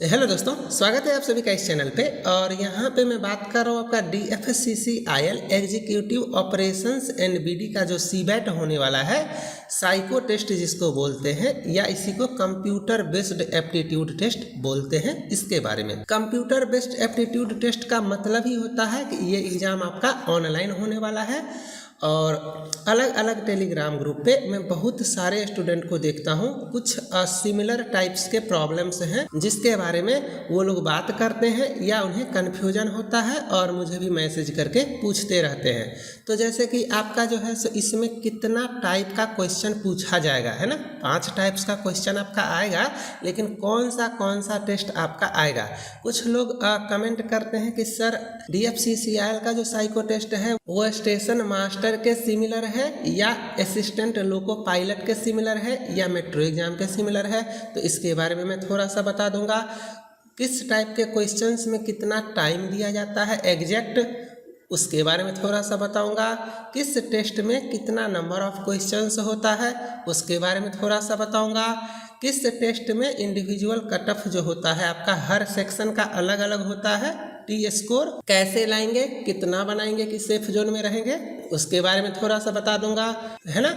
Hello दोस्तों, स्वागत है आप सभी का इस चैनल पे। और यहाँ पे मैं बात कर रहा हूँ आपका DFSCCIL एग्जीक्यूटिव ऑपरेशंस NBD का जो सीबैट होने वाला है, साइको टेस्ट जिसको बोलते हैं, या इसी को कंप्यूटर बेस्ड एप्टीट्यूड टेस्ट बोलते हैं। इसके बारे में कंप्यूटर बेस्ड एप्टीट्यूड टेस्ट का मतलब ही होता है कि ये एग्जाम आपका ऑनलाइन होने वाला है। और अलग अलग टेलीग्राम ग्रुप पे मैं बहुत सारे स्टूडेंट को देखता हूँ, कुछ सिमिलर टाइप्स के प्रॉब्लम्स हैं जिसके बारे में वो लोग बात करते हैं या उन्हें कन्फ्यूजन होता है और मुझे भी मैसेज करके पूछते रहते हैं। तो जैसे कि आपका जो है सो इसमें कितना टाइप का क्वेश्चन पूछा जाएगा, है ना। 5 टाइप्स का क्वेश्चन आपका आएगा, लेकिन कौन सा टेस्ट आपका आएगा। कुछ लोग कमेंट करते हैं कि सर DFCCIL का जो साइको टेस्ट है वो स्टेशन मास्टर के सिमिलर है, या असिस्टेंट लोको पायलट के सिमिलर है, या मेट्रो एग्जाम के सिमिलर है। तो इसके बारे में मैं थोड़ा सा बता दूंगा। किस टाइप के क्वेश्चंस में कितना टाइम दिया जाता है एग्जैक्ट, उसके बारे में थोड़ा सा बताऊंगा। किस टेस्ट में कितना नंबर ऑफ क्वेश्चंस होता है, उसके बारे में थोड़ा सा बताऊंगा। किस टेस्ट में इंडिविजुअल कट ऑफ जो होता है आपका हर सेक्शन का अलग अलग होता है, टी स्कोर कैसे लाएंगे, कितना बनाएंगे कि सेफ जोन में रहेंगे, उसके बारे में थोड़ा सा बता दूंगा, है ना।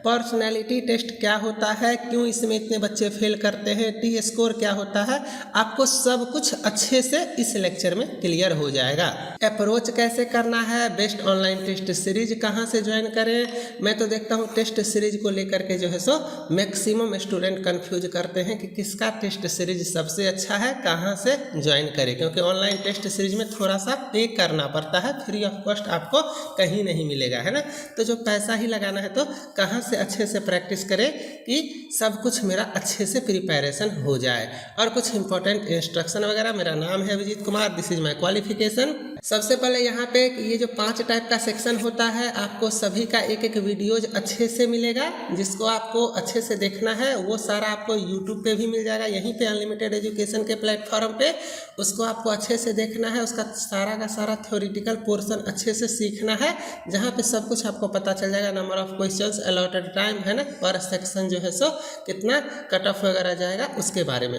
पर्सनैलिटी टेस्ट क्या होता है, क्यों इसमें इतने बच्चे फेल करते हैं, टी स्कोर क्या होता है, आपको सब कुछ अच्छे से इस लेक्चर में क्लियर हो जाएगा। अप्रोच कैसे करना है, बेस्ट ऑनलाइन टेस्ट सीरीज कहाँ से ज्वाइन करें। मैं तो देखता हूँ टेस्ट सीरीज को लेकर के जो है सो मैक्सिमम स्टूडेंट कंफ्यूज करते हैं कि किसका टेस्ट सीरीज सबसे अच्छा है, कहाँ से ज्वाइन करें, क्योंकि ऑनलाइन टेस्ट सीरीज में थोड़ा सा पे करना पड़ता है, फ्री ऑफ कॉस्ट आपको कहीं नहीं मिलेगा, है ना। तो जो पैसा ही लगाना है तो कहाँ से अच्छे से प्रैक्टिस करें कि सब कुछ मेरा अच्छे से प्रिपरेशन हो जाए। और कुछ इंपॉर्टेंट इंस्ट्रक्शन वगैरह। मेरा नाम है Abhijit Kumar, this is my qualification. सबसे पहले यहाँ पे ये जो 5 टाइप का सेक्शन होता है, आपको सभी का एक एक वीडियोज अच्छे से मिलेगा। जिसको आपको अच्छे से देखना है वो सारा आपको यूट्यूब पे भी मिल जाएगा, यहीं पे अनलिमिटेड एजुकेशन के प्लेटफॉर्म पे। उसको आपको अच्छे से देखना है, उसका सारा का सारा थ्योरेटिकल पोर्शन अच्छे से सीखना है, जहाँ पे सब कुछ आपको पता चल जाएगा। Number of questions, allotted time, है ना, पर सेक्शन जो है सो कितना कट ऑफ वगैरह जाएगा उसके बारे में।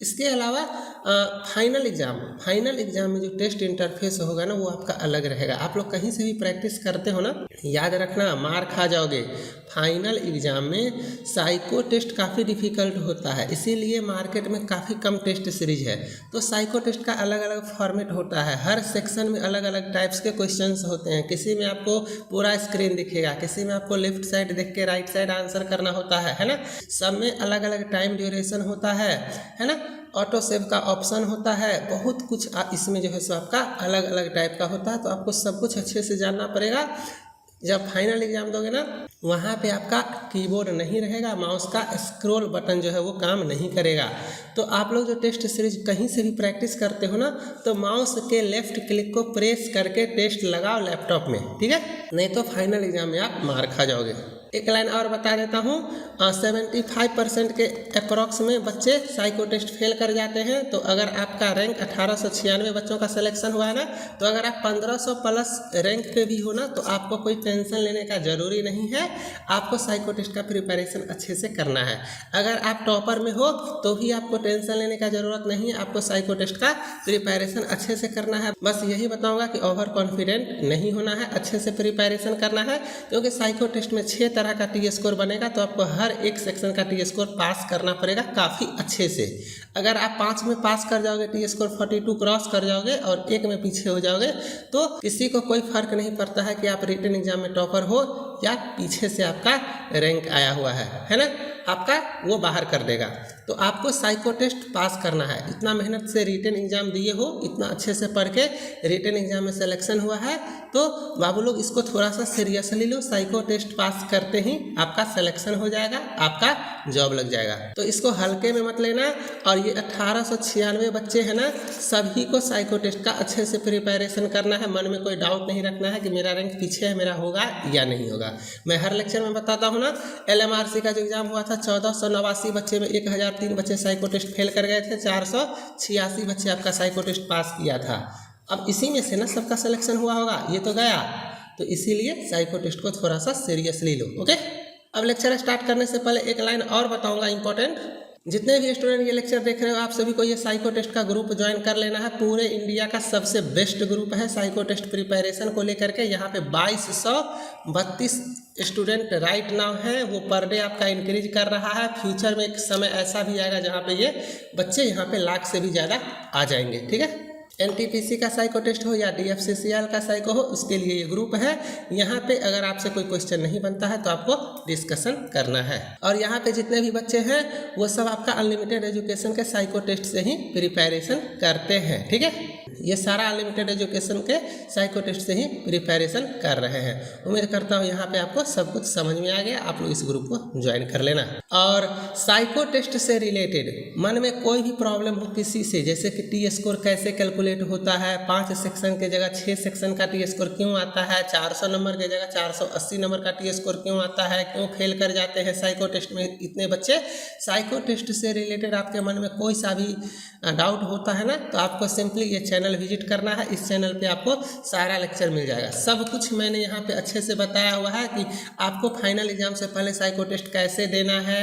इसके अलावा फाइनल एग्जाम में जो टेस्ट इंटरफेस होगा ना, वो आपका अलग रहेगा। आप लोग कहीं से भी प्रैक्टिस करते हो ना, याद रखना मार खा जाओगे। फाइनल एग्जाम में साइको टेस्ट काफ़ी डिफिकल्ट होता है, इसीलिए मार्केट में काफ़ी कम टेस्ट सीरीज है। तो साइको टेस्ट का अलग अलग फॉर्मेट होता है, हर सेक्शन में अलग अलग टाइप्स के क्वेश्चंस होते हैं। किसी में आपको पूरा स्क्रीन दिखेगा, किसी में आपको लेफ्ट साइड देख के राइट साइड आंसर करना होता है ना। सब में अलग अलग टाइम ड्यूरेशन होता है ना। ऑटो सेव का ऑप्शन होता है, बहुत कुछ इसमें जो है सो आपका अलग अलग टाइप का होता है। तो आपको सब कुछ अच्छे से जानना पड़ेगा। जब फाइनल एग्जाम दोगे ना, वहाँ पे आपका कीबोर्ड नहीं रहेगा, माउस का स्क्रॉल बटन जो है वो काम नहीं करेगा। तो आप लोग जो टेस्ट सीरीज कहीं से भी प्रैक्टिस करते हो ना, तो माउस के लेफ्ट क्लिक को प्रेस करके टेस्ट लगाओ लैपटॉप में, ठीक है। नहीं तो फाइनल एग्जाम में आप मार खा जाओगे। एक लाइन और बता देता हूँ, 75% के अप्रॉक्स में बच्चे साइको टेस्ट फेल कर जाते हैं। तो अगर आपका रैंक 1896 बच्चों का सिलेक्शन हुआ है ना, तो अगर आप 1500 प्लस रैंक पे भी हो ना, तो आपको कोई टेंशन लेने का ज़रूरी नहीं है। आपको साइको टेस्ट का प्रिपरेशन अच्छे से करना है। अगर आप टॉपर में हो तो भी आपको टेंशन लेने का ज़रूरत नहीं है, आपको साइको टेस्ट का प्रिपरेशन अच्छे से करना है। बस यही बताऊँगा कि ओवर कॉन्फिडेंट नहीं होना है, अच्छे से प्रिपरेशन करना है। क्योंकि साइको टेस्ट में 6 तरह का टी स्कोर बनेगा, तो आपको हर एक सेक्शन का टी स्कोर पास करना पड़ेगा काफ़ी अच्छे से। अगर आप 5 में पास कर जाओगे, टी स्कोर 42 क्रॉस कर जाओगे और 1 में पीछे हो जाओगे, तो किसी को कोई फर्क नहीं पड़ता है कि आप रिटन एग्जाम में टॉपर हो या पीछे से आपका रैंक आया हुआ है ना, आपका वो बाहर कर देगा। तो आपको साइको टेस्ट पास करना है। इतना मेहनत से रिटन एग्जाम दिए हो, इतना अच्छे से पढ़ के रिटन एग्जाम में सिलेक्शन हुआ है, तो बाबू लोग इसको थोड़ा सा सीरियसली लो। साइको टेस्ट पास करते ही आपका सिलेक्शन हो जाएगा, आपका जॉब लग जाएगा। तो इसको हल्के में मत लेना। और ये 1896 बच्चे हैं ना, सभी को साइको टेस्ट का अच्छे से प्रिपरेशन करना है। मन में कोई डाउट नहीं रखना है कि मेरा रैंक पीछे है, मेरा होगा या नहीं होगा। मैं हर लेक्चर में बताता हूँ ना, LMRC का जो एग्जाम हुआ था, 1489 बच्चे में 1003 बच्चे साइको टेस्ट फेल कर गए थे, 486 बच्चे आपका साइको टेस्ट पास किया था। अब इसी में से ना सबका सिलेक्शन हुआ होगा, ये तो गया। तो इसीलिए साइको टेस्ट को थोड़ा सा सीरियसली लो, ओके। अब लेक्चर स्टार्ट करने से पहले एक लाइन और बताऊंगा इंपॉर्टेंट। जितने भी स्टूडेंट ये लेक्चर देख रहे हो आप सभी को ये साइको टेस्ट का ग्रुप ज्वाइन कर लेना है। पूरे इंडिया का सबसे बेस्ट ग्रुप है साइको टेस्ट प्रिपरेशन को लेकर के। यहाँ पे 2232 स्टूडेंट राइट नाउ है, वो पर डे आपका इंक्रीज कर रहा है। फ्यूचर में एक समय ऐसा भी आएगा जहाँ पे ये बच्चे यहाँ पे लाख से भी ज़्यादा आ जाएंगे। ठीक है, एनटीपीसी का साइको टेस्ट हो या डीएफसीसीएल का साइको हो, उसके लिए ये ग्रुप है। यहाँ पे अगर आपसे कोई क्वेश्चन नहीं बनता है तो आपको डिस्कशन करना है। और यहाँ पे जितने भी बच्चे हैं वो सब आपका अनलिमिटेड एजुकेशन के साइको टेस्ट से ही प्रिपरेशन करते हैं। ठीक है, ये सारा अनलिमिटेड एजुकेशन के साइको टेस्ट से ही प्रिपरेशन कर रहे हैं। उम्मीद करता हूँ यहाँ पे आपको सब कुछ समझ में आ गया। आप लोग इस ग्रुप को ज्वाइन कर लेना। और साइको टेस्ट से रिलेटेड मन में कोई भी प्रॉब्लम हो किसी से, जैसे कि टी स्कोर कैसे कैलकुलेट होता है, 5 सेक्शन के जगह 6 सेक्शन का टी स्कोर क्यों आता है, 400 नंबर के जगह 480 नंबर का टी स्कोर क्यों आता है, क्यों फेल कर जाते हैं साइको टेस्ट में इतने बच्चे, साइको टेस्ट से रिलेटेड आपके मन में कोई सा भी डाउट होता है ना, तो आपको सिंपली ये चैनल विजिट करना है। इस चैनल पे आपको सारा लेक्चर मिल जाएगा। सब कुछ मैंने यहाँ पे अच्छे से बताया हुआ है कि आपको फाइनल एग्जाम से पहले साइको टेस्ट कैसे देना है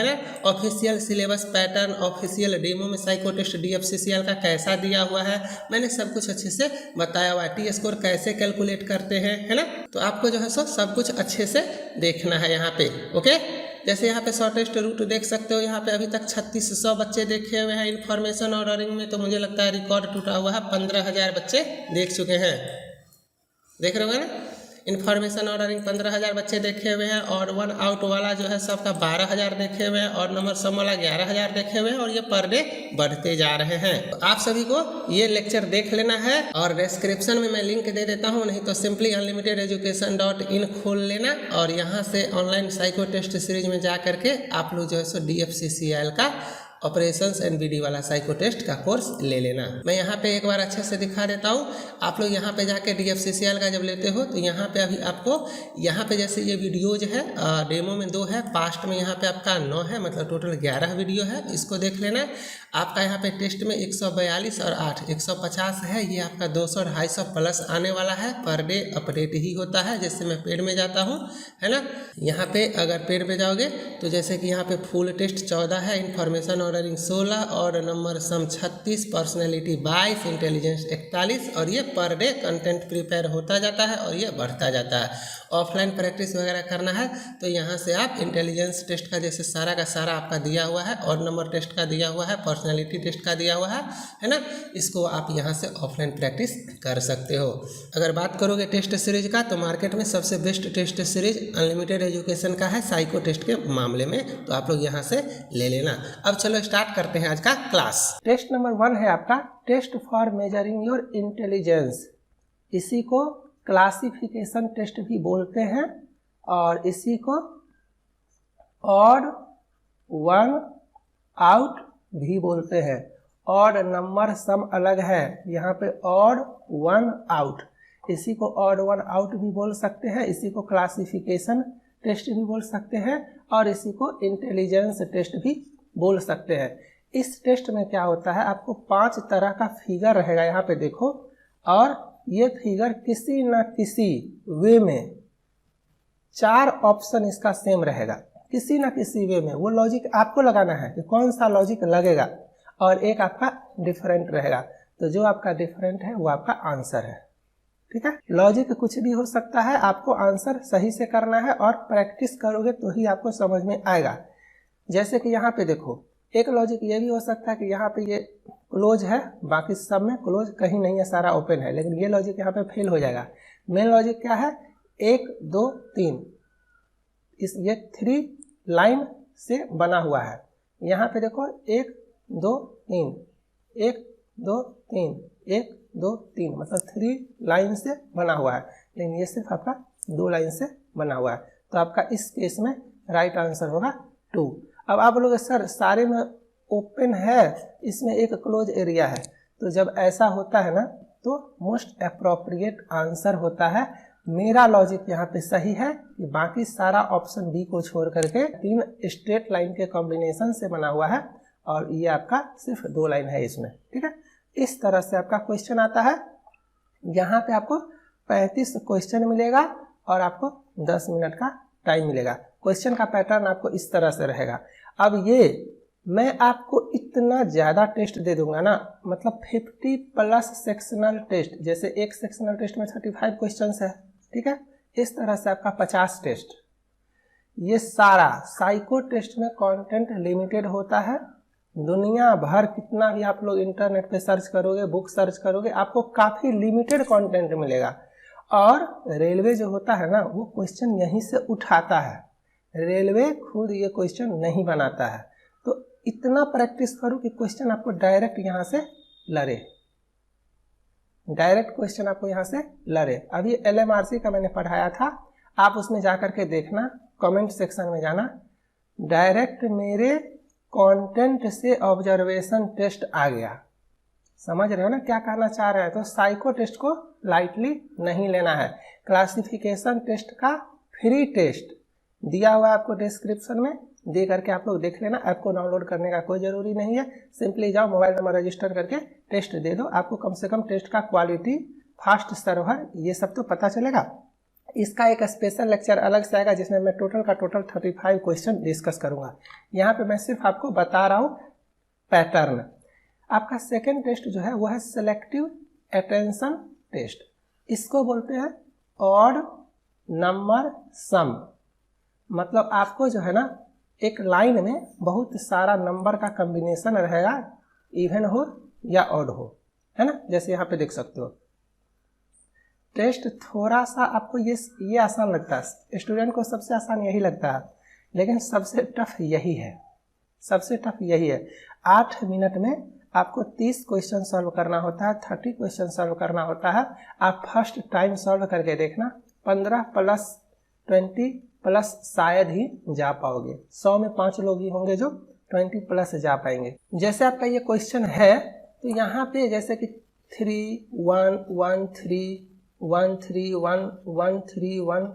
ना। Official syllabus pattern, official demo में साइको टेस्ट डीएफसीसीएल का कैसा दिया हुआ है, मैंने सब कुछ अच्छे से बताया हुआ है। टी स्कोर कैसे कैलकुलेट करते हैं, है ना। तो आपको जो है सब कुछ अच्छे से देखना है यहाँ पे। ओके, जैसे यहाँ पे शॉर्टेस्ट रूट देख सकते हो, यहाँ पे अभी तक 3600 बच्चे देखे हुए हैं इन्फॉर्मेशन ऑर्डरिंग में। तो मुझे लगता है रिकॉर्ड टूटा हुआ है, 15000 बच्चे देख चुके हैं। देख रहे होंगे ना, इन्फॉर्मेशन ऑर्डरिंग 15000 बच्चे देखे हुए हैं। और 1 आउट वाला जो है सबका 12000 देखे हुए हैं, और नंबर सम वाला 11000 देखे हुए हैं। और ये पर डे बढ़ते जा रहे हैं। तो आप सभी को ये लेक्चर देख लेना है। और डिस्क्रिप्शन में मैं लिंक दे देता हूँ, नहीं तो सिंपली unlimitededucation.in खोल लेना और यहाँ से ऑनलाइन साइको टेस्ट सीरीज में जा करके आप लोग जो है सो डीएफसीसीएल का ऑपरेशंस एंड बीडी वाला साइको टेस्ट का कोर्स ले लेना। मैं यहाँ पे एक बार अच्छे से दिखा देता हूँ। आप लोग यहाँ पे जाके डीएफसीसीएल का जब लेते हो तो यहाँ पे अभी आपको यहाँ पे जैसे ये वीडियोज है, डेमो में 2 है, पास्ट में यहाँ पे आपका 9 है, मतलब टोटल 11 वीडियो है। इसको देख लेना। आपका यहाँ पे टेस्ट में 142 और 8 150 है। ये आपका 200-250 प्लस आने वाला है। पर डे अपडेट ही होता है। जैसे मैं पेड में जाता हूँ, है ना, यहाँ पे अगर पेड में जाओगे तो जैसे कि यहाँ पे फुल टेस्ट 14 है, इन्फॉर्मेशन ऑर्डरिंग 16 और नंबर सम 36, पर्सनैलिटी 22, इंटेलिजेंस 41। और ये पर डे कंटेंट प्रिपेयर होता जाता है और ये बढ़ता जाता है। ऑफलाइन प्रैक्टिस वगैरह करना है तो यहाँ से आप इंटेलिजेंस टेस्ट का जैसे सारा का सारा आपका दिया हुआ है, और नंबर टेस्ट का दिया हुआ है, पर्सनैलिटी टेस्ट का दिया हुआ है ना। इसको आप यहाँ से ऑफलाइन प्रैक्टिस कर सकते हो। अगर बात करोगे टेस्ट सीरीज का तो मार्केट में सबसे best test series unlimited education का है साइको टेस्ट के मामले में। तो आप लोग यहाँ से ले लेना। अब चलो स्टार्ट करते हैं आज का क्लास। टेस्ट नंबर 1 है आपका test for measuring your intelligence. इसी को क्लासिफिकेशन टेस्ट भी बोलते हैं और इसी को ऑड वन आउट भी बोलते हैं। ऑड नंबर सम अलग है, यहाँ पे ऑड वन आउट, इसी को ऑड वन आउट भी बोल सकते हैं। इसी को क्लासिफिकेशन टेस्ट भी बोल सकते हैं और इसी को इंटेलिजेंस टेस्ट भी बोल सकते हैं। इस टेस्ट में क्या होता है, आपको 5 तरह का फिगर रहेगा यहाँ पे देखो, और ये फिगर किसी न किसी वे में 4 ऑप्शन इसका सेम रहेगा। किसी न किसी वे में वो लॉजिक आपको लगाना है कि कौन सा लॉजिक लगेगा, और एक आपका डिफरेंट रहेगा। तो जो आपका डिफरेंट है वो आपका आंसर है। ठीक है, लॉजिक कुछ भी हो सकता है, आपको आंसर सही से करना है और प्रैक्टिस करोगे तो ही आपको समझ में आएगा। जैसे कि यहाँ पे देखो, एक लॉजिक ये भी हो सकता है कि यहाँ पे ये क्लोज है, बाकी सब में क्लोज कहीं नहीं है, सारा ओपन है, लेकिन ये लॉजिक यहाँ पे फेल हो जाएगा। मेन लॉजिक क्या है, 1 2 3, ये 3 लाइन से बना हुआ है। यहाँ पे देखो 1 2 3, 1 2 3, 1 2 3, मतलब 3 लाइन से बना हुआ है, लेकिन ये सिर्फ आपका 2 लाइन से बना हुआ है। तो आपका इस केस में राइट आंसर होगा 2। अब आप लोग सर सारे में ओपन है, इसमें एक क्लोज एरिया है, तो जब ऐसा होता है ना तो मोस्ट अप्रोप्रिएट आंसर होता है। मेरा लॉजिक यहाँ पे सही है कि बाकी सारा ऑप्शन बी को छोड़ करके 3 स्ट्रेट लाइन के कॉम्बिनेशन से बना हुआ है, और ये आपका सिर्फ 2 लाइन है इसमें। ठीक है, इस तरह से आपका क्वेश्चन आता है। यहाँ पे आपको 35 क्वेश्चन मिलेगा और आपको 10 मिनट का टाइम मिलेगा। क्वेश्चन का पैटर्न आपको इस तरह से रहेगा। अब ये मैं आपको इतना ज़्यादा टेस्ट दे दूंगा ना, मतलब 50+ सेक्शनल टेस्ट, जैसे एक सेक्शनल टेस्ट में 35 क्वेश्चन है, ठीक है, इस तरह से आपका 50 टेस्ट। ये सारा साइको टेस्ट में कंटेंट लिमिटेड होता है। दुनिया भर कितना भी आप लोग इंटरनेट पे सर्च करोगे, बुक सर्च करोगे, आपको काफ़ी लिमिटेड कंटेंट मिलेगा। और रेलवे जो होता है ना, वो क्वेश्चन यहीं से उठाता है, रेलवे खुद ये क्वेश्चन नहीं बनाता है। तो इतना प्रैक्टिस करो कि क्वेश्चन आपको डायरेक्ट यहाँ से लड़े, डायरेक्ट क्वेश्चन आपको यहाँ से लड़े। अभी LMRC का मैंने पढ़ाया था, आप उसमें जा करके देखना, कमेंट सेक्शन में जाना, डायरेक्ट मेरे कंटेंट से ऑब्जर्वेशन टेस्ट आ गया। समझ रहे हो ना क्या कहना चाह रहे हैं? तो साइको टेस्ट को लाइटली नहीं लेना है। क्लासिफिकेशन टेस्ट का फ्री टेस्ट दिया हुआ है आपको डिस्क्रिप्शन में, दे करके आप लोग देख लेना। ऐप को डाउनलोड करने का कोई ज़रूरी नहीं है, सिंपली जाओ मोबाइल नंबर रजिस्टर करके टेस्ट दे दो, आपको कम से कम टेस्ट का क्वालिटी, फास्ट सर्वर, ये सब तो पता चलेगा। इसका एक स्पेशल लेक्चर अलग से आएगा जिसमें मैं टोटल का टोटल 35 क्वेश्चन डिस्कस करूँगा। यहाँ पे मैं सिर्फ आपको बता रहा हूँ पैटर्न। आपका सेकेंड टेस्ट जो है वो है सेलेक्टिव अटेंशन टेस्ट। इसको बोलते हैं ऑड नंबर सम। मतलब आपको जो है ना, एक लाइन में बहुत सारा नंबर का कॉम्बिनेशन रहेगा, इवन हो या ऑड हो, है ना, जैसे यहाँ पे देख सकते हो। टेस्ट थोड़ा सा आपको ये आसान लगता है, स्टूडेंट को सबसे आसान यही लगता है, लेकिन सबसे टफ यही है, सबसे टफ यही है। 8 मिनट में आपको 30 क्वेश्चन सॉल्व करना होता है, 30 क्वेश्चन सॉल्व करना होता है। आप फर्स्ट टाइम सॉल्व करके देखना, 15 + 20+ शायद ही जा पाओगे। 100 में 5 लोग ही होंगे जो 20+ जा पाएंगे। जैसे आपका ये क्वेश्चन है, तो यहाँ पे जैसे कि 3 1 1 3 1 3 1 1 3 1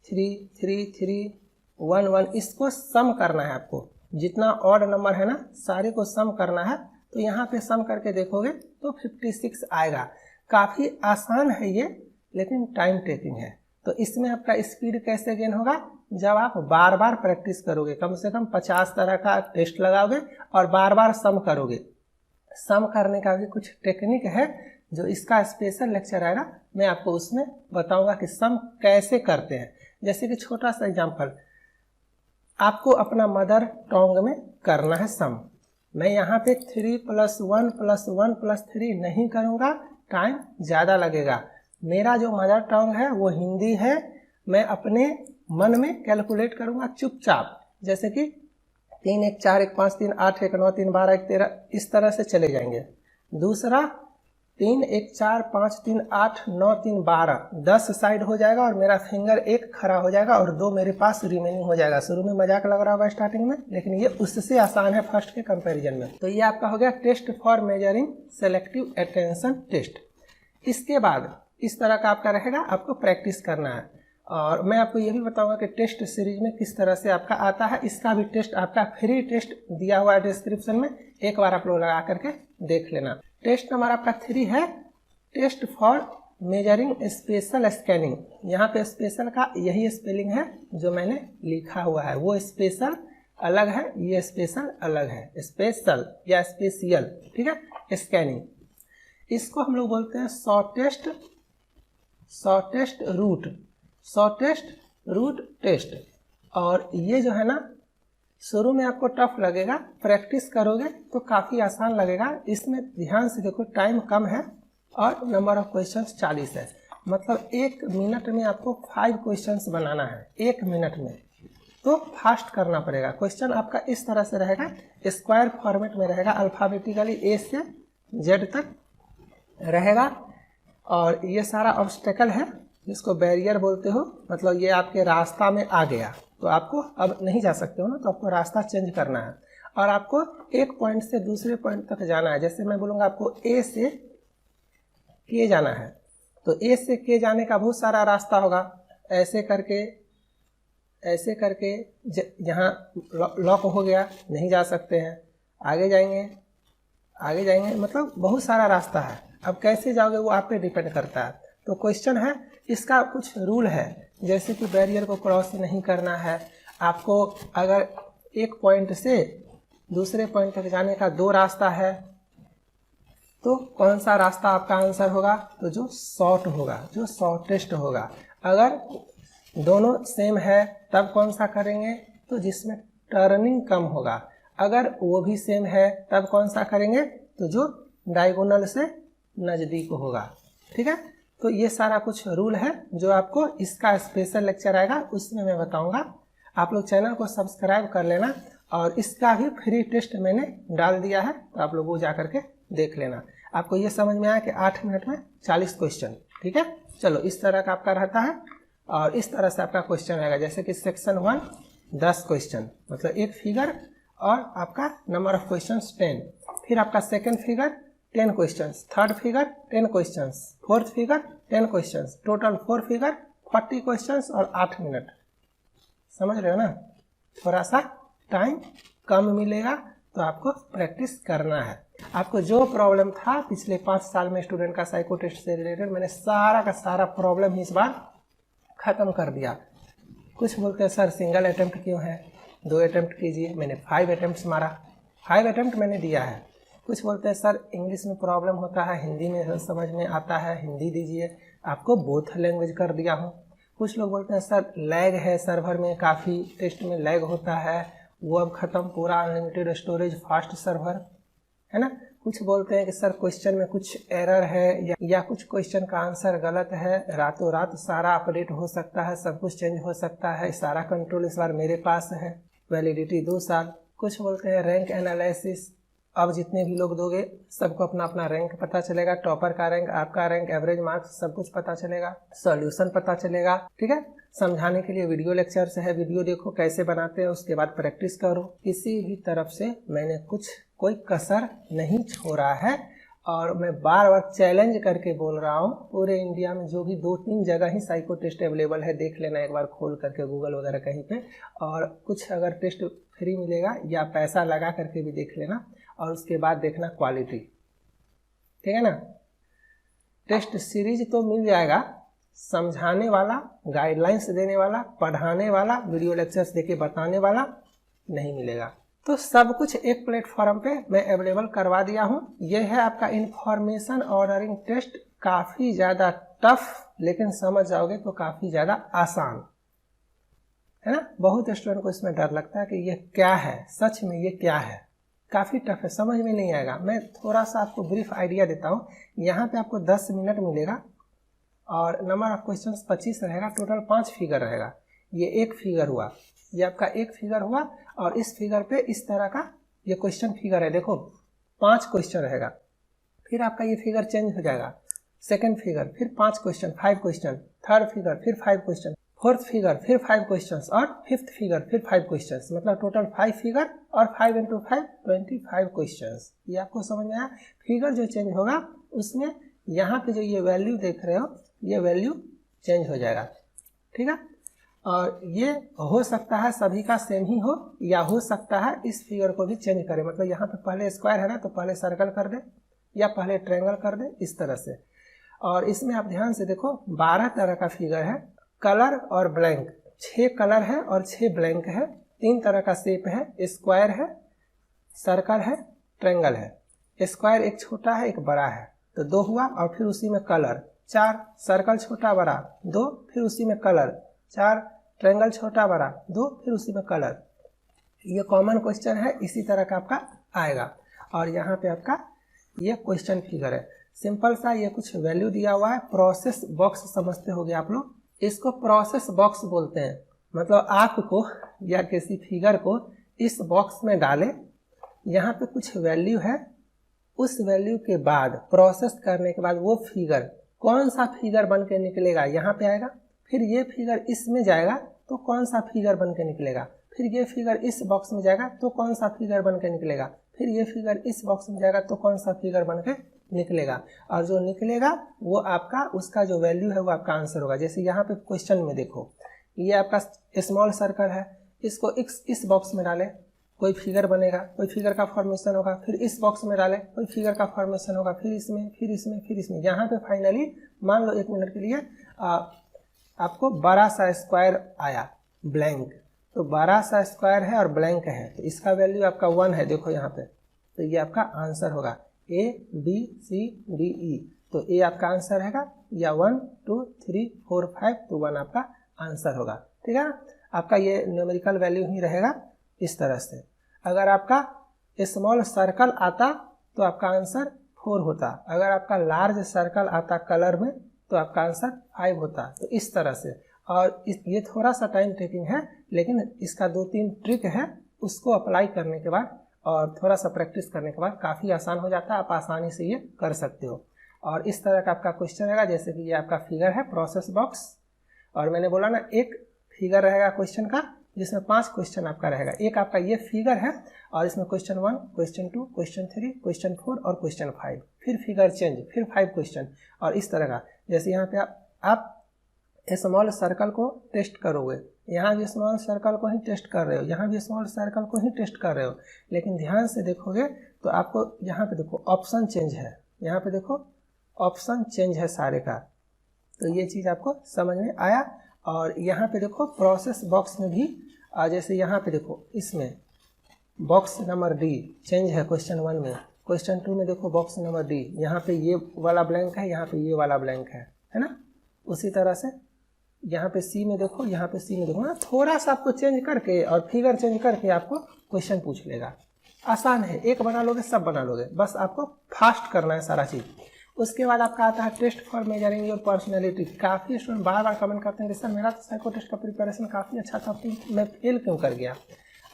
3 3 3 1 1, इसको सम करना है आपको। जितना ऑड नंबर है ना, सारे को सम करना है। तो यहाँ पे सम करके देखोगे तो 56 आएगा। काफ़ी आसान है ये, लेकिन टाइम टेकिंग है। तो इसमें आपका स्पीड कैसे गेन होगा? जब आप बार बार प्रैक्टिस करोगे, कम से कम 50 तरह का टेस्ट लगाओगे और बार बार सम करोगे। सम करने का भी कुछ टेक्निक है, जो इसका स्पेशल लेक्चर आएगा, मैं आपको उसमें बताऊंगा कि सम कैसे करते हैं। जैसे कि छोटा सा एग्जांपल, आपको अपना मदर टंग में करना है सम। मैं यहाँ पे 3 + 1 + 1 + 3 नहीं करूँगा, टाइम ज़्यादा लगेगा। मेरा जो मदर टंग है वो हिंदी है, मैं अपने मन में कैलकुलेट करूँगा चुपचाप, जैसे कि 3 1 4 1 5 3 8 1 9 3 12 1 13, इस तरह से चले जाएंगे। दूसरा 3 1 4 5 3 8 9 3 12, 10 साइड हो जाएगा और मेरा फिंगर 1 खड़ा हो जाएगा और 2 मेरे पास रिमेनिंग हो जाएगा। शुरू में मजाक लग रहा होगा स्टार्टिंग में, लेकिन ये उससे आसान है फर्स्ट के कंपैरिजन में। तो ये आपका हो गया test for measuring selective attention test. इसके बाद इस तरह का आपका रहेगा, आपको प्रैक्टिस करना है। और मैं आपको ये भी बताऊंगा कि टेस्ट सीरीज में किस तरह से आपका आता है। इसका भी टेस्ट आपका फ्री टेस्ट दिया हुआ है डिस्क्रिप्शन में, एक बार आप लोग लगा करके देख लेना। टेस्ट नंबर आपका 3 है test for measuring special scanning. यहाँ पे स्पेशल का यही स्पेलिंग है जो मैंने लिखा हुआ है, वो स्पेशल अलग है, ये स्पेशल अलग है, स्पेशल या स्पेशियल, ठीक है। स्कैनिंग, इसको हम लोग बोलते हैं शॉर्टेस्ट रूट टेस्ट। और ये जो है ना, शुरू में आपको टफ लगेगा, प्रैक्टिस करोगे तो काफ़ी आसान लगेगा। इसमें ध्यान से देखो, टाइम कम है और नंबर ऑफ क्वेश्चंस 40 है। मतलब 1 मिनट में आपको 5 क्वेश्चंस बनाना है, 1 मिनट में, तो फास्ट करना पड़ेगा। क्वेश्चन आपका इस तरह से रहेगा, स्क्वायर फॉर्मेट में रहेगा, अल्फ़ाबेटिकली A से Z तक रहेगा। और ये सारा ऑब्स्टेकल है, जिसको बैरियर बोलते हो, मतलब ये आपके रास्ता में आ गया तो आपको अब नहीं जा सकते हो ना, तो आपको रास्ता चेंज करना है और आपको एक पॉइंट से दूसरे पॉइंट तक जाना है। जैसे मैं बोलूँगा आपको A से K जाना है, तो A से K जाने का बहुत सारा रास्ता होगा। ऐसे करके यहाँ लॉक हो गया, नहीं जा सकते हैं, आगे जाएंगे, मतलब बहुत सारा रास्ता है। अब कैसे जाओगे वो आप पे डिपेंड करता है। तो क्वेश्चन है, इसका कुछ रूल है, जैसे कि बैरियर को क्रॉस नहीं करना है। आपको अगर एक पॉइंट से दूसरे पॉइंट तक जाने का 2 रास्ता है, तो कौन सा रास्ता आपका आंसर होगा? तो जो शॉर्ट होगा, जो शॉर्टेस्ट होगा। अगर दोनों सेम है तब कौन सा करेंगे? तो जिसमें टर्निंग कम होगा। अगर वो भी सेम है तब कौन सा करेंगे? तो जो डायगोनल से नज़दीक होगा। ठीक है, तो ये सारा कुछ रूल है जो आपको इसका स्पेशल लेक्चर आएगा उसमें मैं बताऊंगा। आप लोग चैनल को सब्सक्राइब कर लेना, और इसका भी फ्री टेस्ट मैंने डाल दिया है, तो आप लोग वो जा करके देख लेना। आपको ये समझ में आया कि 8 मिनट में 40 क्वेश्चन। ठीक है, चलो इस तरह का आपका रहता है, और इस तरह से आपका क्वेश्चन आएगा। जैसे कि सेक्शन 1 10 क्वेश्चन, मतलब एक फिगर, और आपका नंबर ऑफ क्वेश्चंस 10। फिर आपका second figure 10 questions, third figure 10 questions, fourth figure 10 questions, total 4 figure 40 questions और 8 मिनट। समझ रहे हो ना? थोड़ा सा टाइम कम मिलेगा, तो आपको प्रैक्टिस करना है। आपको जो प्रॉब्लम था पिछले 5 साल में स्टूडेंट का साइको टेस्ट से रिलेटेड, मैंने सारा का सारा प्रॉब्लम इस बार ख़त्म कर दिया। कुछ बोलते हैं सर सिंगल अटेम्प्ट क्यों है, 2 अटेम्प्ट कीजिए। मैंने 5 अटेम्प्ट्स मारा, 5 अटेम्प्ट मैंने दिया है। कुछ बोलते हैं सर इंग्लिश में प्रॉब्लम होता है, हिंदी में समझ में आता है, हिंदी दीजिए। आपको बोथ लैंग्वेज कर दिया हूँ। कुछ लोग बोलते हैं सर लैग है सर्वर में, काफ़ी टेस्ट में लैग होता है, वो अब ख़त्म, पूरा अनलिमिटेड स्टोरेज, फास्ट सर्वर है ना। कुछ बोलते हैं कि सर क्वेश्चन में कुछ एरर है, या कुछ क्वेश्चन का आंसर गलत है, रातों रात सारा अपडेट हो सकता है, सब कुछ चेंज हो सकता है, सारा कंट्रोल इस बार मेरे पास है, वैलिडिटी 2 साल। कुछ बोलते हैं रैंक एनालिसिस, अब जितने भी लोग दोगे सबको अपना अपना रैंक पता चलेगा, टॉपर का रैंक, आपका रैंक, एवरेज मार्क्स, सब कुछ पता चलेगा, सॉल्यूशन पता चलेगा। ठीक है, समझाने के लिए वीडियो लेक्चर्स है, वीडियो देखो कैसे बनाते हैं, उसके बाद प्रैक्टिस करो। किसी भी तरफ से मैंने कोई कसर नहीं छोड़ा है, और मैं बार बार चैलेंज करके बोल रहा हूँ, पूरे इंडिया में जो भी 2-3 जगह ही साइको टेस्ट अवेलेबल है, देख लेना एक बार खोल करके गूगल वगैरह कहीं पे, और कुछ अगर टेस्ट फ्री मिलेगा या पैसा लगा करके भी देख लेना, और उसके बाद देखना क्वालिटी। ठीक है ना। टेस्ट सीरीज तो मिल जाएगा, समझाने वाला, गाइडलाइंस देने वाला, पढ़ाने वाला, वीडियो लेक्चर्स देके बताने वाला नहीं मिलेगा। तो सब कुछ एक प्लेटफॉर्म पे मैं अवेलेबल करवा दिया हूँ। यह है आपका इंफॉर्मेशन ऑर्डरिंग टेस्ट, काफ़ी ज़्यादा टफ, लेकिन समझ जाओगे तो काफ़ी ज़्यादा आसान है ना। बहुत स्टूडेंट को इसमें डर लगता है कि ये क्या है, सच में ये क्या है, काफ़ी टफ है, समझ में नहीं आएगा। मैं थोड़ा सा आपको ब्रीफ आइडिया देता हूँ। यहाँ पे आपको 10 मिनट मिलेगा, और नंबर ऑफ क्वेश्चंस 25 रहेगा, टोटल 5 फिगर रहेगा। ये एक फिगर हुआ, ये आपका एक फिगर हुआ, और इस फिगर पे इस तरह का ये क्वेश्चन फिगर है, देखो 5 क्वेश्चन रहेगा। फिर आपका ये फिगर चेंज हो जाएगा, सेकंड फिगर, फिर 5 क्वेश्चन, 5 क्वेश्चन, थर्ड फिगर, फिर 5 क्वेश्चन, फोर्थ फिगर, फिर 5 क्वेश्चंस, और फिफ्थ फिगर, फिर 5 क्वेश्चंस, मतलब टोटल 5 फिगर, और 5 × 5 25 क्वेश्चंस। ये आपको समझ में आया। फिगर जो चेंज होगा उसमें यहाँ पे जो ये वैल्यू देख रहे हो, ये वैल्यू चेंज हो जाएगा। ठीक है, और ये हो सकता है सभी का सेम ही हो, या हो सकता है इस फिगर को भी चेंज करें, मतलब यहाँ पे पहले स्क्वायर है ना, तो पहले सर्कल कर दे, या पहले ट्रायंगल कर दे, इस तरह से। और इसमें आप ध्यान से देखो 12 तरह का फिगर है, कलर और ब्लैंक, 6 कलर है और 6 ब्लैंक है, 3 तरह का शेप है, स्क्वायर है, सर्कल है, ट्रायंगल है। स्क्वायर एक छोटा है एक बड़ा है, तो 2 हुआ, और फिर उसी में कलर 4, सर्कल छोटा बड़ा 2, फिर उसी में कलर 4, ट्रायंगल छोटा बड़ा 2, फिर उसी में कलर। ये कॉमन क्वेश्चन है, इसी तरह का आपका आएगा। और यहाँ पे आपका ये क्वेश्चन फिगर है, सिंपल सा, ये कुछ वैल्यू दिया हुआ है। प्रोसेस बॉक्स समझते होगे आप लोग, इसको प्रोसेस बॉक्स बोलते हैं। मतलब आपको या किसी फिगर को इस बॉक्स में डालें, यहाँ पे कुछ वैल्यू है, उस वैल्यू के बाद प्रोसेस करने के बाद वो फिगर, कौन सा फिगर बन के निकलेगा यहाँ पे आएगा, फिर ये फिगर इसमें जाएगा तो कौन सा फिगर बन के निकलेगा, फिर ये फिगर इस बॉक्स में जाएगा तो कौन सा फिगर बन के निकलेगा, फिर ये फिगर इस बॉक्स में जाएगा तो कौन सा फिगर बन के निकलेगा, और जो निकलेगा वो आपका, उसका जो वैल्यू है वो आपका आंसर होगा। जैसे यहाँ पे क्वेश्चन में देखो, ये आपका स्मॉल सर्कल है, इसको इस बॉक्स में डाले कोई फिगर बनेगा, कोई फिगर का फॉर्मेशन होगा, फिर इस बॉक्स में डाले कोई फिगर का फॉर्मेशन होगा, फिर इसमें, फिर इसमें, फिर इसमें, यहाँ पे फाइनली मान लो 1 मिनट के लिए आपको बड़ा सा स्क्वायर आया ब्लैंक, तो 12 सा स्क्वायर है और ब्लैंक है, तो इसका वैल्यू आपका 1 है, देखो यहाँ पे, तो ये आपका आंसर होगा A B C D E। तो ए आपका आंसर रहेगा, या 1 2 3 4 5, तो 1 आपका आंसर होगा। ठीक है ना, आपका ये न्यूमेरिकल वैल्यू ही रहेगा इस तरह से। अगर आपका स्मॉल सर्कल आता तो आपका आंसर 4 होता, अगर आपका लार्ज सर्कल आता कलर में तो आपका आंसर 5 होता। तो इस तरह से, और ये थोड़ा सा टाइम टेकिंग है, लेकिन इसका 2-3 ट्रिक है, उसको अप्लाई करने के बाद और थोड़ा सा प्रैक्टिस करने के बाद काफ़ी आसान हो जाता है, आप आसानी से ये कर सकते हो। और इस तरह का आपका क्वेश्चन रहेगा, जैसे कि ये आपका फिगर है प्रोसेस बॉक्स, और मैंने बोला ना एक फिगर रहेगा क्वेश्चन का जिसमें 5 क्वेश्चन आपका रहेगा। एक आपका ये फिगर है और इसमें क्वेश्चन 1, क्वेश्चन 2, क्वेश्चन 3, क्वेश्चन 4 और क्वेश्चन 5, फिर फिगर चेंज, फिर 5 क्वेश्चन, और इस तरह का। जैसे यहाँ पे आप स्मॉल सर्कल को टेस्ट करोगे, यहाँ भी स्मॉल सर्कल को ही टेस्ट कर रहे हो, यहाँ भी स्मॉल सर्कल को ही टेस्ट कर रहे हो, लेकिन ध्यान से देखोगे तो आपको यहाँ पे देखो ऑप्शन चेंज है, यहाँ पे देखो ऑप्शन चेंज है सारे का, तो ये चीज़ आपको समझ में आया। और यहाँ पे देखो प्रोसेस बॉक्स में भी जैसे यहाँ पे देखो इसमें बॉक्स नंबर डी चेंज है क्वेश्चन 1 में, क्वेश्चन 2 में देखो बॉक्स नंबर डी, यहाँ पे ये वाला ब्लैंक है, यहाँ पे ये वाला ब्लैंक है ना। उसी तरह से यहाँ पे सी में देखो, यहाँ पे सी में देखो ना, थोड़ा सा आपको चेंज करके और फिगर चेंज करके आपको क्वेश्चन पूछ लेगा। आसान है, एक बना लोगे सब बना लोगे, बस आपको फास्ट करना है सारा चीज़। उसके बाद आपका आता है test for measuring your personality. काफ़ी स्टूडेंट बार बार कमेंट करते हैं कि सर मेरा तो साइको टेस्ट का प्रिपरेशन काफ़ी अच्छा था, मैं फेल क्यों कर गया।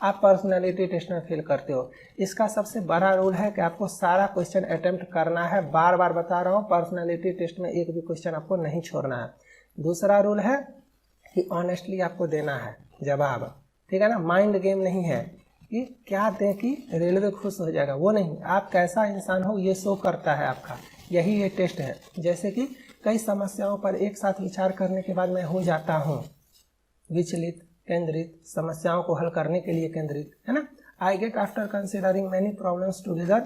आप पर्सनैलिटी टेस्ट में फेल करते हो। इसका सबसे बड़ा रूल है कि आपको सारा क्वेश्चन अटेम्प्ट करना है, बार बार बता रहा हूँ, पर्सनैलिटी टेस्ट में एक भी क्वेश्चन आपको नहीं छोड़ना है। दूसरा रूल है कि ऑनेस्टली आपको देना है जवाब, ठीक है ना, माइंड गेम नहीं है कि क्या दें कि रेलवे खुश हो जाएगा, वो नहीं, आप कैसा इंसान हो ये शो करता है आपका, यही ये टेस्ट है। जैसे कि कई समस्याओं पर एक साथ विचार करने के बाद मैं हो जाता हूँ विचलित, केंद्रित, समस्याओं को हल करने के लिए केंद्रित, है ना। I get after considering many problems together,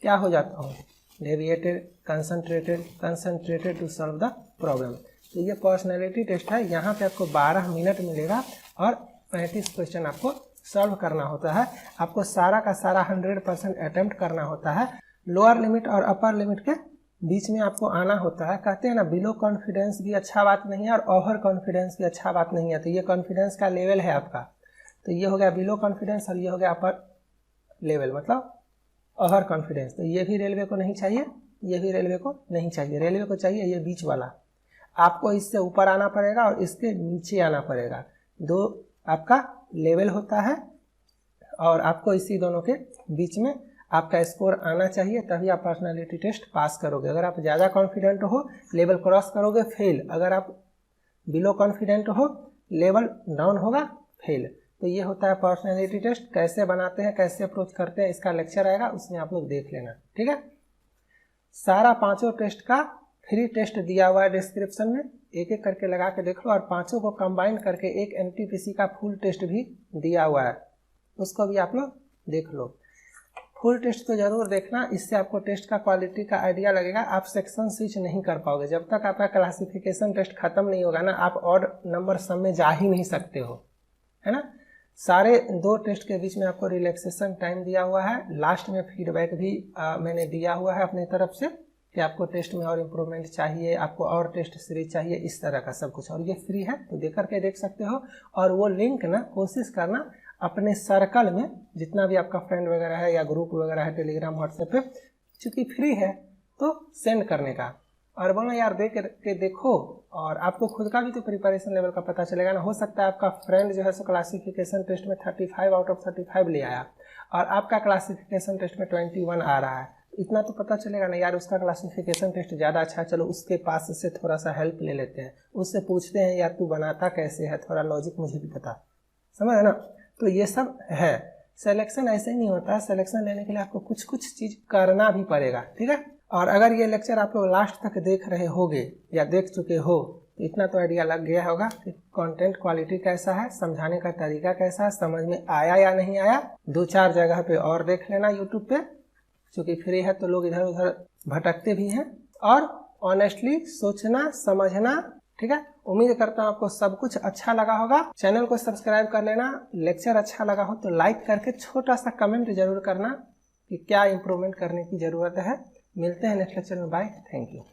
क्या हो जाता हूँ, deviated, concentrated to solve the problem. तो ये पर्सनैलिटी टेस्ट है, यहाँ पे आपको 12 मिनट मिलेगा और 35 क्वेश्चन आपको सॉल्व करना होता है। आपको सारा का सारा 100% अटेम्प्ट करना होता है। लोअर लिमिट और अपर लिमिट के बीच में आपको आना होता है। कहते हैं ना बिलो कॉन्फिडेंस भी अच्छा बात नहीं है और ओवर कॉन्फिडेंस भी अच्छा बात नहीं है। तो ये कॉन्फिडेंस का लेवल है आपका, तो ये हो गया बिलो कॉन्फिडेंस और ये हो गया अपर लेवल, मतलब ओवर कॉन्फिडेंस। तो ये भी रेलवे को नहीं चाहिए, ये भी रेलवे को नहीं चाहिए, रेलवे को चाहिए ये बीच वाला। आपको इससे ऊपर आना पड़ेगा और इसके नीचे आना पड़ेगा, दो आपका लेवल होता है और आपको इसी दोनों के बीच में आपका स्कोर आना चाहिए, तभी आप पर्सनालिटी टेस्ट पास करोगे। अगर आप ज़्यादा कॉन्फिडेंट हो लेवल क्रॉस करोगे फेल, अगर आप बिलो कॉन्फिडेंट हो लेवल डाउन होगा फेल। तो ये होता है पर्सनालिटी टेस्ट। कैसे बनाते हैं, कैसे अप्रोच करते हैं, इसका लेक्चर आएगा, उसमें आप लोग देख लेना, ठीक है। सारा 5 टेस्ट का फ्री टेस्ट दिया हुआ है डिस्क्रिप्शन में, एक एक करके लगा के देख लो, और 5 को कंबाइन करके एक एनटीपीसी का फुल टेस्ट भी दिया हुआ है, उसको भी आप लोग देख लो। फुल टेस्ट तो जरूर देखना, इससे आपको टेस्ट का क्वालिटी का आइडिया लगेगा। आप सेक्शन स्विच नहीं कर पाओगे जब तक आपका क्लासिफिकेशन टेस्ट खत्म नहीं होगा ना, आप ऑड नंबर सब में जा ही नहीं सकते हो, है ना। सारे 2 टेस्ट के बीच में आपको रिलैक्सेशन टाइम दिया हुआ है, लास्ट में फीडबैक भी मैंने दिया हुआ है अपनी तरफ से कि आपको टेस्ट में और इम्प्रूवमेंट चाहिए, आपको और टेस्ट सीरीज चाहिए, इस तरह का सब कुछ, और ये फ्री है तो देख करके देख सकते हो। और वो लिंक ना कोशिश करना अपने सर्कल में जितना भी आपका फ्रेंड वगैरह है या ग्रुप वगैरह है टेलीग्राम व्हाट्सएप पे, चूँकि फ्री है तो सेंड करने का, और बोलो यार देख के देखो, और आपको खुद का भी तो प्रिपरेशन लेवल का पता चलेगा ना। हो सकता है आपका फ्रेंड जो है सो क्लासिफिकेशन टेस्ट में 35 आउट ऑफ 35 ले आया और आपका क्लासिफिकेशन टेस्ट में 21 आ रहा है, इतना तो पता चलेगा ना यार उसका क्लासिफिकेशन टेस्ट ज़्यादा अच्छा है, चलो उसके पास से थोड़ा सा हेल्प ले लेते हैं, उससे पूछते हैं यार तू बनाता कैसे है, थोड़ा लॉजिक मुझे भी पता, समझ है ना। तो ये सब है, सिलेक्शन ऐसे ही नहीं होता है, सिलेक्शन लेने के लिए आपको कुछ कुछ चीज़ करना भी पड़ेगा, ठीक है। और अगर ये लेक्चर आप लोग लास्ट तक देख रहे होगे या देख चुके हो तो इतना तो आइडिया लग गया होगा कि कंटेंट क्वालिटी कैसा है, समझाने का तरीका कैसा है, समझ में आया या नहीं आया। 2-4 जगह पे और देख लेना यूट्यूब पे, क्योंकि फ्री है तो लोग इधर उधर भटकते भी हैं। और ऑनेस्टली सोचना समझना ठीक है, उम्मीद करता हूँ आपको सब कुछ अच्छा लगा होगा। चैनल को सब्सक्राइब कर लेना, लेक्चर अच्छा लगा हो तो लाइक करके छोटा सा कमेंट जरूर करना कि क्या इम्प्रूवमेंट करने की ज़रूरत है। मिलते हैं नेक्स्ट लेक्चर में, बाय, थैंक यू।